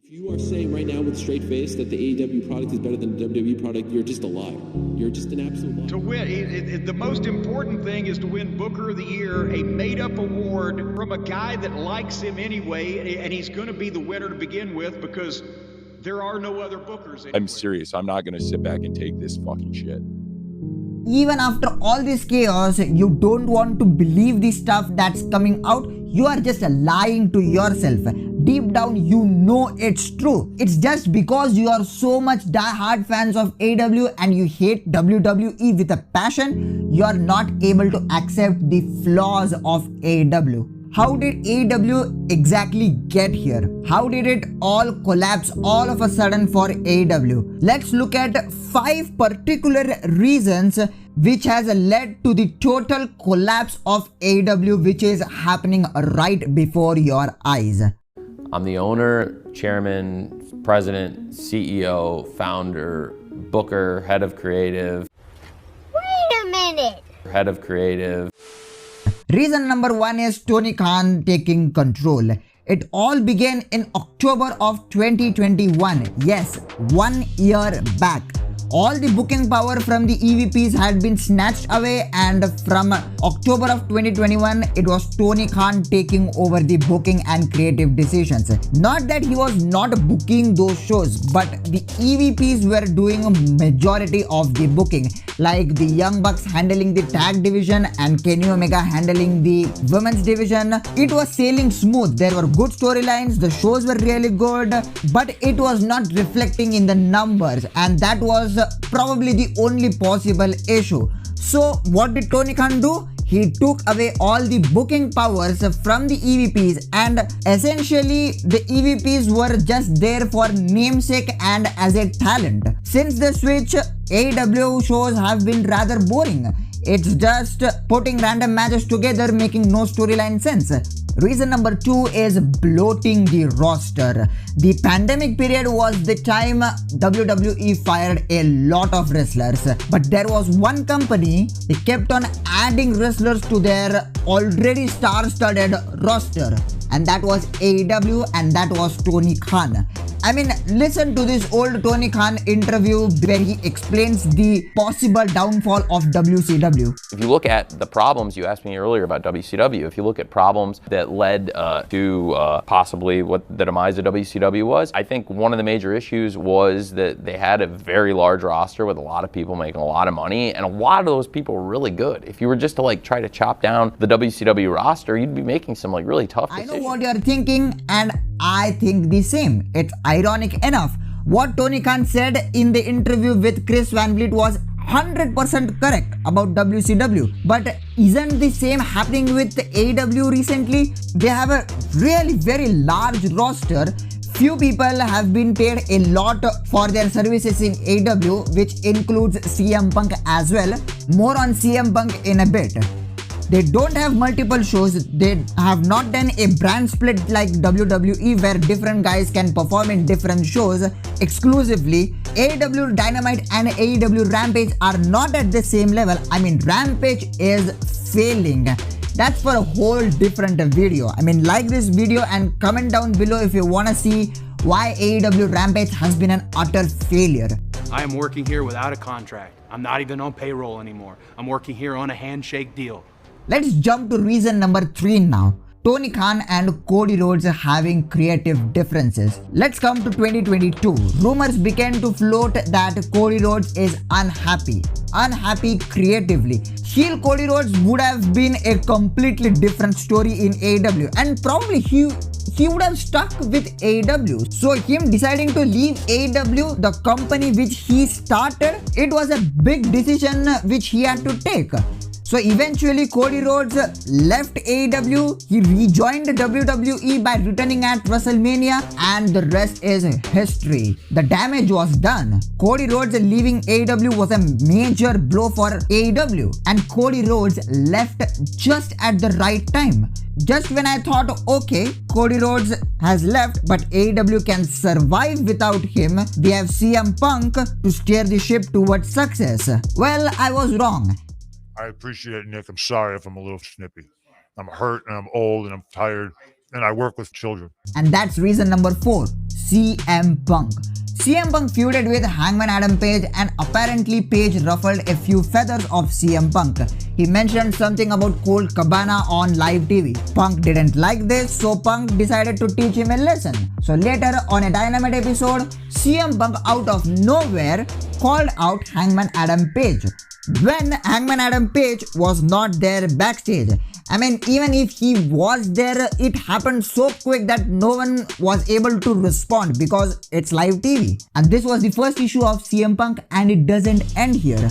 If you are saying right now with a straight face that the AEW product is better than the WWE product, you're just a liar. You're just an absolute liar. To win, the most important thing is to win Booker of the Year, a made-up award from a guy that likes him anyway, and he's going to be the winner to begin with because there are no other bookers anyway. I'm serious. I'm not going to sit back and take this fucking shit. Even after all this chaos, you don't want to believe the stuff that's coming out. You are just lying to yourself. Deep down, you know it's true. It's just because you are so much die-hard fans of AEW and you hate WWE with a passion, you are not able to accept the flaws of AEW. How did AEW exactly get here? How did it all collapse all of a sudden for AEW? Let's look at 5 particular reasons which has led to the total collapse of AEW, which is happening right before your eyes. I'm the owner, chairman, president, CEO, founder, booker, head of creative. Wait a minute! Head of creative. Reason number 1 is Tony Khan taking control. It all began in October of 2021. Yes, 1 year back. All the booking power from the EVPs had been snatched away, and from October of 2021, it was Tony Khan taking over the booking and creative decisions. Not that he was not booking those shows, but the EVPs were doing a majority of the booking, like the Young Bucks handling the tag division and Kenny Omega handling the women's division. It was sailing smooth. There were good storylines, the shows were really good, but it was not reflecting in the numbers, and that was probably the only possible issue. So what did Tony Khan do? He took away all the booking powers from the EVPs, and essentially the EVPs were just there for namesake and as a talent. Since the switch, AEW shows have been rather boring. It's just putting random matches together, making no storyline sense. Reason number 2 is bloating the roster. The pandemic period was the time WWE fired a lot of wrestlers, but there was one company they kept on adding wrestlers to their already star-studded roster, and that was AEW, and that was Tony Khan. I mean, listen to this old Tony Khan interview where he explains the possible downfall of WCW. If you look at the problems, you asked me earlier about WCW, if you look at problems that led to possibly what the demise of WCW was, I think one of the major issues was that they had a very large roster with a lot of people making a lot of money, and a lot of those people were really good. If you were just to like try to chop down the WCW roster, you'd be making some like really tough decisions. I know what you're thinking, and I think the same. It's ironic enough. What Tony Khan said in the interview with Chris Van Vliet was 100% correct about WCW. But isn't the same happening with AEW recently? They have a really very large roster. Few people have been paid a lot for their services in AEW, which includes CM Punk as well. More on CM Punk in a bit. They don't have multiple shows. They have not done a brand split like WWE where different guys can perform in different shows exclusively. AEW Dynamite and AEW Rampage are not at the same level. I mean, Rampage is failing. That's for a whole different video. I mean, like this video and comment down below if you want to see why AEW Rampage has been an utter failure. I am working here without a contract. I'm not even on payroll anymore. I'm working here on a handshake deal. Let's jump to reason number 3 now. Tony Khan and Cody Rhodes having creative differences. Let's come to 2022. Rumors began to float that Cody Rhodes is unhappy creatively. Heel Cody Rhodes would have been a completely different story in AEW, and probably he would have stuck with AEW. So him deciding to leave AEW, the company which he started, it was a big decision which he had to take. So eventually Cody Rhodes left AEW, he rejoined WWE by returning at WrestleMania, and the rest is history. The damage was done. Cody Rhodes leaving AEW was a major blow for AEW, and Cody Rhodes left just at the right time. Just when I thought, okay, Cody Rhodes has left, but AEW can survive without him, we have CM Punk to steer the ship towards success. Well, I was wrong. I appreciate it, Nick. I'm sorry if I'm a little snippy. I'm hurt and I'm old and I'm tired. and I work with children. And that's reason number 4, CM Punk. CM Punk feuded with Hangman Adam Page, and apparently Page ruffled a few feathers of CM Punk. He mentioned something about Colt Cabana on live TV. Punk didn't like this, so Punk decided to teach him a lesson. So later on a Dynamite episode, CM Punk out of nowhere called out Hangman Adam Page when Hangman Adam Page was not there backstage. I mean, even if he was there, it happened so quick that no one was able to respond because it's live TV. And this was the first issue of CM Punk, and it doesn't end here.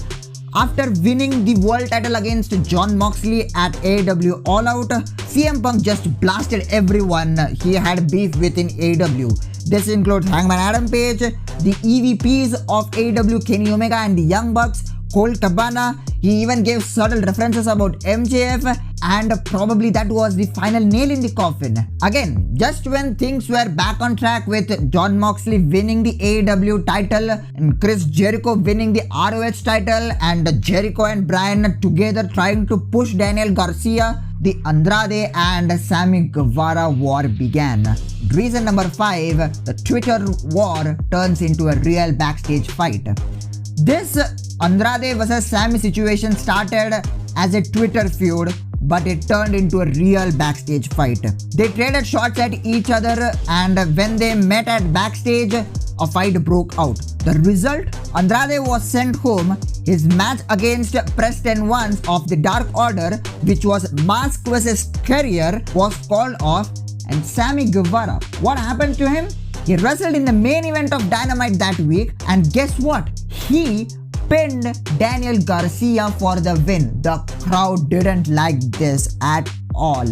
After winning the world title against Jon Moxley at AEW All Out, CM Punk just blasted everyone he had beef with in AEW. This includes Hangman Adam Page, the EVPs of AEW, Kenny Omega and the Young Bucks, Colt Cabana. He even gave subtle references about MJF, and probably that was the final nail in the coffin. Again, just when things were back on track with Jon Moxley winning the AEW title and Chris Jericho winning the ROH title, and Jericho and Bryan together trying to push Daniel Garcia, the Andrade and Sammy Guevara war began. Reason number 5, the Twitter war turns into a real backstage fight. This Andrade vs Sammy situation started as a Twitter feud, but it turned into a real backstage fight. They traded shots at each other, and when they met at backstage, a fight broke out. The result? Andrade was sent home. His match against Preston Vance of the Dark Order, which was Mask vs Career, was called off, and Sammy Guevara, what happened to him? He wrestled in the main event of Dynamite that week, and guess what? He pinned Daniel Garcia for the win. The crowd didn't like this at all.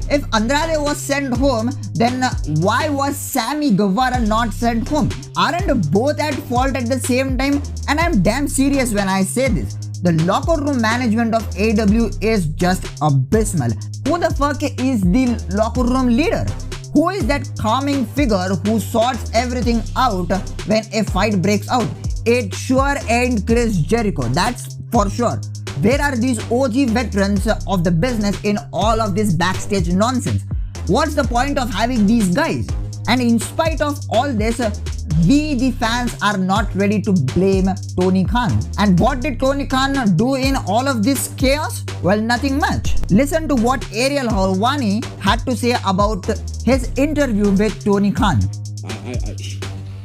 If Andrade was sent home, then why was Sammy Guevara not sent home? Aren't both at fault at the same time? And I'm damn serious when I say this. The locker room management of AEW is just abysmal. Who the fuck is the locker room leader? Who is that calming figure who sorts everything out when a fight breaks out? It sure ain't Chris Jericho, that's for sure. Where are these OG veterans of the business in all of this backstage nonsense? What's the point of having these guys? And in spite of all this, we the fans are not ready to blame Tony Khan. And what did Tony Khan do in all of this chaos? Well, nothing much. Listen to what Ariel Helwani had to say about his interview with Tony Khan.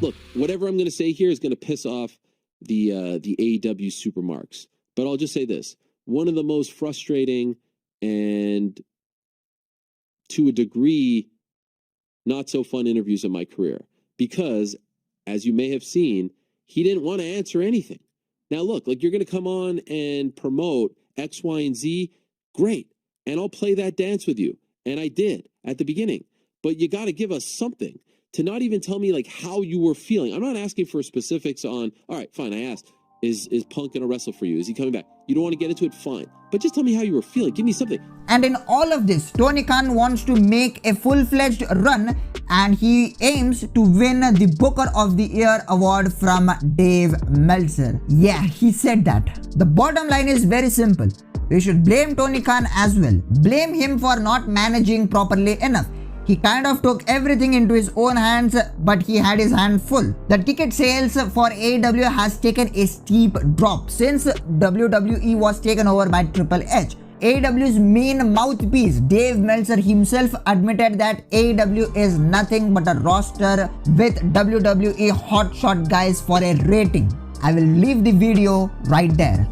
Look, whatever I'm going to say here is going to piss off the AEW supermarks. But I'll just say this. One of the most frustrating and, to a degree, not so fun interviews of my career. Because, as you may have seen, he didn't want to answer anything. Now, look, like, you're going to come on and promote X, Y, and Z. Great. And I'll play that dance with you. And I did at the beginning. But you got to give us something. To not even tell me like how you were feeling. I'm not asking for specifics on, all right, fine, I asked, is Punk gonna wrestle for you? Is he coming back? You don't want to get into it, fine. But just tell me how you were feeling. Give me something. And in all of this, Tony Khan wants to make a full-fledged run, and he aims to win the Booker of the Year award from Dave Meltzer. Yeah, he said that. The bottom line is very simple. We should blame Tony Khan as well. Blame him for not managing properly enough. He kind of took everything into his own hands, but he had his hand full. The ticket sales for AEW has taken a steep drop since WWE was taken over by Triple H. AEW's main mouthpiece, Dave Meltzer himself, admitted that AEW is nothing but a roster with WWE hotshot guys for a rating. I will leave the video right there.